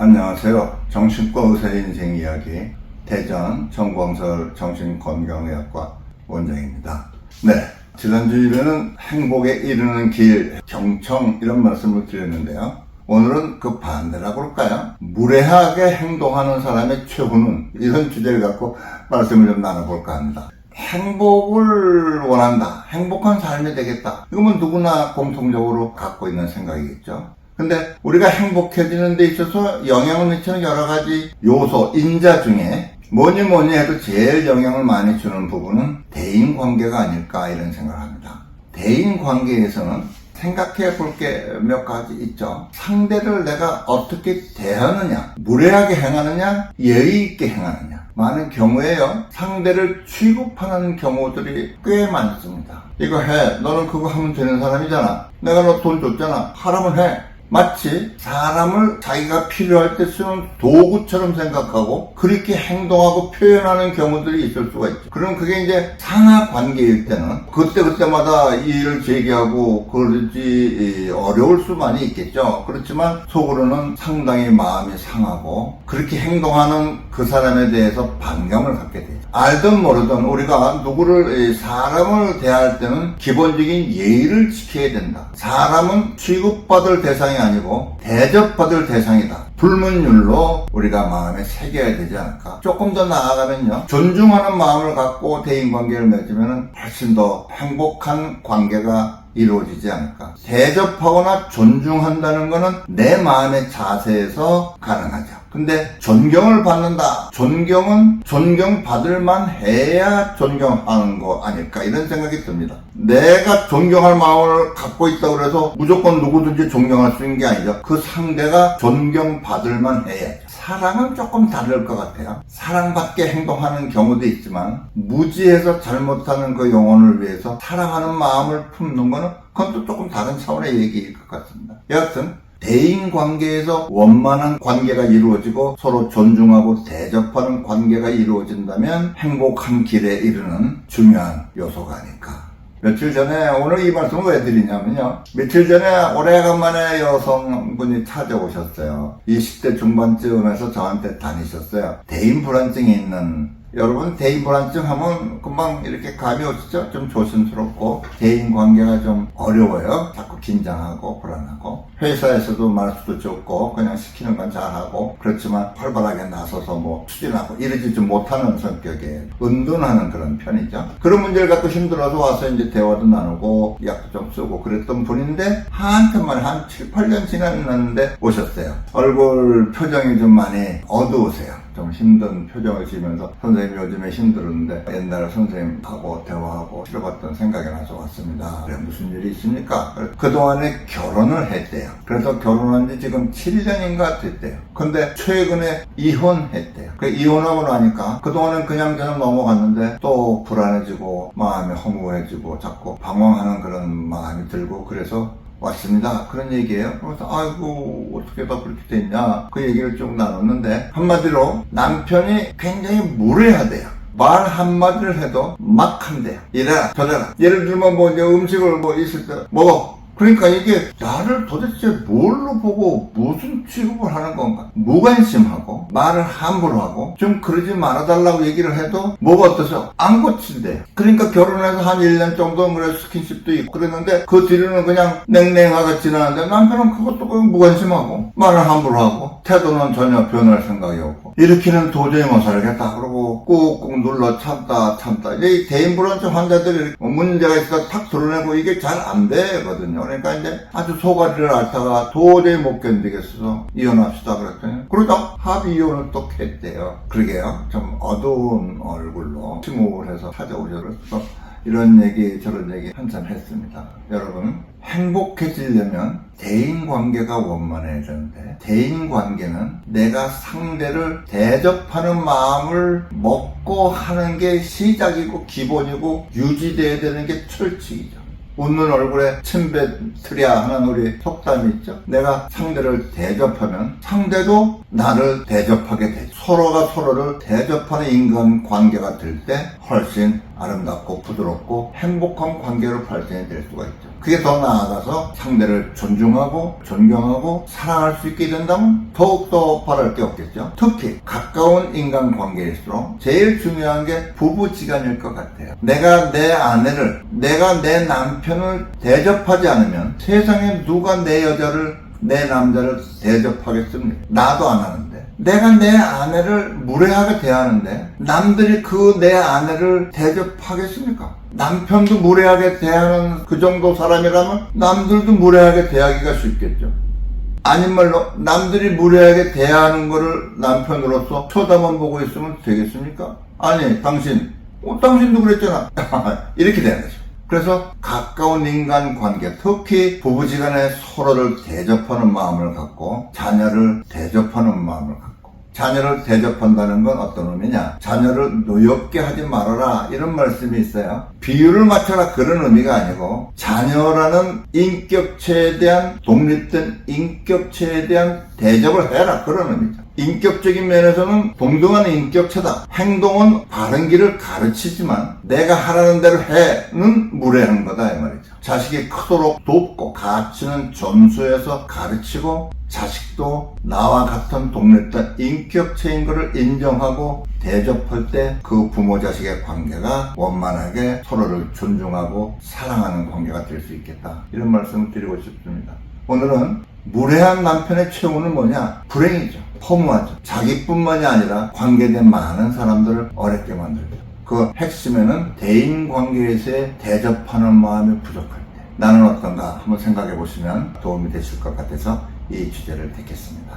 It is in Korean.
안녕하세요. 정신과 의사의 인생 이야기 대전 정광설 정신건강의학과 원장입니다. 네, 지난 주일에는 행복에 이르는 길, 경청 이런 말씀을 드렸는데요. 오늘은 그 반대라고 할까요? 무례하게 행동하는 사람의 최후는, 이런 주제를 갖고 말씀을 좀 나눠볼까 합니다. 행복을 원한다, 행복한 삶이 되겠다, 이건 누구나 공통적으로 갖고 있는 생각이겠죠. 근데 우리가 행복해지는 데 있어서 영향을 미치는 여러 가지 요소, 인자 중에 뭐니 해도 제일 영향을 많이 주는 부분은 대인관계가 아닐까, 이런 생각을 합니다. 대인관계에서는 생각해 볼 게 몇 가지 있죠. 상대를 내가 어떻게 대하느냐, 무례하게 행하느냐, 예의 있게 행하느냐. 많은 경우에요, 상대를 취급하는 경우들이 꽤 많습니다. 이거 해, 너는 그거 하면 되는 사람이잖아, 내가 너 돈 줬잖아, 하라면 해. 마치 사람을 자기가 필요할 때 쓰는 도구처럼 생각하고 그렇게 행동하고 표현하는 경우들이 있을 수가 있죠. 그럼 그게 이제 상하 관계일 때는 그때마다 이의를 제기하고 그러지 어려울 수만이 있겠죠. 그렇지만 속으로는 상당히 마음이 상하고 그렇게 행동하는 그 사람에 대해서 반감을 갖게 돼요. 알든 모르든 우리가 누구를, 사람을 대할 때는 기본적인 예의를 지켜야 된다. 사람은 취급받을 대상이 아니고 대접받을 대상이다. 불문율로 우리가 마음에 새겨야 되지 않을까. 조금 더 나아가면요, 존중하는 마음을 갖고 대인관계를 맺으면 훨씬 더 행복한 관계가 이루어지지 않을까. 대접하거나 존중한다는 것은 내 마음의 자세에서 가능하죠. 근데 존경을 받는다, 존경은 존경받을 만 해야 존경하는 거 아닐까, 이런 생각이 듭니다. 내가 존경할 마음을 갖고 있다고 해서 무조건 누구든지 존경할 수 있는 게 아니죠. 그 상대가 존경받을 만 해야죠. 사랑은 조금 다를 것 같아요. 사랑받게 행동하는 경우도 있지만 무지해서 잘못하는 그 영혼을 위해서 사랑하는 마음을 품는 거는 그건 또 조금 다른 차원의 얘기일 것 같습니다. 여하튼 대인관계에서 원만한 관계가 이루어지고 서로 존중하고 대접하는 관계가 이루어진다면 행복한 길에 이르는 중요한 요소가 아닐까. 며칠 전에, 오늘 이 말씀을 왜 드리냐면요, 며칠 전에 오래간만에 여성분이 찾아오셨어요. 20대 중반쯤에서 저한테 다니셨어요. 대인불안증이 있는, 여러분 대인불안증 하면 금방 이렇게 감이 오시죠? 좀 조심스럽고 대인관계가 좀 어려워요. 자꾸 긴장하고 불안하고, 회사에서도 말수도 좋고 그냥 시키는 건 잘하고, 그렇지만 활발하게 나서서 뭐 추진하고 이러지 좀 못하는 성격에 은둔하는 그런 편이죠. 그런 문제를 갖고 힘들어서 와서 이제 대화도 나누고 약도 좀 쓰고 그랬던 분인데, 한참만에 한 7, 8년 지났는데 오셨어요. 얼굴 표정이 좀 많이 어두우세요. 좀 힘든 표정을 지으면서 선생님 요즘에 힘들었는데 옛날에 선생님하고 대화하고 치러봤던 생각이 나서 왔습니다. 그래, 무슨 일이 있습니까? 그동안에 결혼을 했대요. 그래서 결혼한 지 지금 7년인가 됐대요. 근데 최근에 이혼했대요. 이혼하고 나니까 그동안은 그냥 넘어갔는데 또 불안해지고 마음이 허무해지고 자꾸 방황하는 그런 마음이 들고 그래서 왔습니다, 그런 얘기예요. 그래서 아이고 어떻게 다 그렇게 됐냐, 그 얘기를 쭉 나눴는데, 한마디로 남편이 굉장히 무례하대요. 말 한마디를 해도 막 한대요. 이래라 저래라. 예를 들면 뭐 이제 음식을 뭐 있을 때 먹어, 그러니까 이게 나를 도대체 뭘로 보고 무슨 취급을 하는 건가, 무관심하고 말을 함부로 하고, 좀 그러지 말아달라고 얘기를 해도 뭐가 어떠세요? 안 고친대요. 그러니까 결혼해서 한 1년 정도 그래 스킨십도 있고 그랬는데 그 뒤로는 그냥 냉랭하게 지나는데 남편은 그것도 그냥 무관심하고 말을 함부로 하고 태도는 전혀 변할 생각이 없고, 이렇게는 도저히 못 살겠다 그러고 꾹꾹 눌러 참다 이제 대인불안증 환자들이 문제가 있어서 탁 드러내고 이게 잘 안 되거든요. 그러니까 이제 아주 소가리를 앓다가 도저히 못 견디겠어서 이혼합시다 그랬더니, 그러다 합의 이혼을 또 했대요. 그러게요, 좀 어두운 얼굴로 침울해서 찾아오셔서 이런 얘기 저런 얘기 한참 했습니다. 여러분, 행복해지려면 대인관계가 원만해야 되는데, 대인관계는 내가 상대를 대접하는 마음을 먹고 하는 게 시작이고 기본이고 유지돼야 되는 게 철칙이죠. 웃는 얼굴에 침 뱉으랴 하는 우리 속담이 있죠. 내가 상대를 대접하면 상대도 나를 대접하게 되죠. 서로가 서로를 대접하는 인간관계가 될 때 훨씬 아름답고 부드럽고 행복한 관계로 발전이 될 수가 있죠. 그게 더 나아가서 상대를 존중하고 존경하고 사랑할 수 있게 된다면 더욱더 바랄 게 없겠죠. 특히 가까운 인간관계일수록 제일 중요한 게 부부지간일 것 같아요. 내가 내 아내를, 내가 내 남편을 대접하지 않으면 세상에 누가 내 여자를, 내 남자를 대접하겠습니까? 나도 안 하는데. 내가 내 아내를 무례하게 대하는데 남들이 그 내 아내를 대접하겠습니까? 남편도 무례하게 대하는 그 정도 사람이라면 남들도 무례하게 대하기가 쉽겠죠. 아닌 말로 남들이 무례하게 대하는 거를 남편으로서 쳐다만 보고 있으면 되겠습니까? 아니, 당신도 그랬잖아. 이렇게 되는 거죠. 그래서 가까운 인간관계, 특히 부부지간에 서로를 대접하는 마음을 갖고 자녀를 대접하는 마음을 갖고, 자녀를 대접한다는 건 어떤 의미냐? 자녀를 노엽게 하지 말아라, 이런 말씀이 있어요. 비유를 맞춰라, 그런 의미가 아니고 자녀라는 인격체에 대한, 독립된 인격체에 대한 대접을 해라, 그런 의미죠. 인격적인 면에서는 동등한 인격체다. 행동은 바른 길을 가르치지만 내가 하라는 대로 해는 무례한 거다, 이 말이죠. 자식이 크도록 돕고 가치는 존수해서 가르치고, 자식도 나와 같은 독립된 인격체인 것을 인정하고 대접할 때 그 부모 자식의 관계가 원만하게 서로를 존중하고 사랑하는 관계가 될 수 있겠다, 이런 말씀을 드리고 싶습니다. 오늘은 무례한 남편의 최후는 뭐냐? 불행이죠. 허무하죠. 자기뿐만이 아니라 관계된 많은 사람들을 어렵게 만들죠. 그 핵심에는 대인관계에서의 대접하는 마음이 부족할 때 나는 어떤가 한번 생각해 보시면 도움이 되실 것 같아서 이 주제를 택했습니다.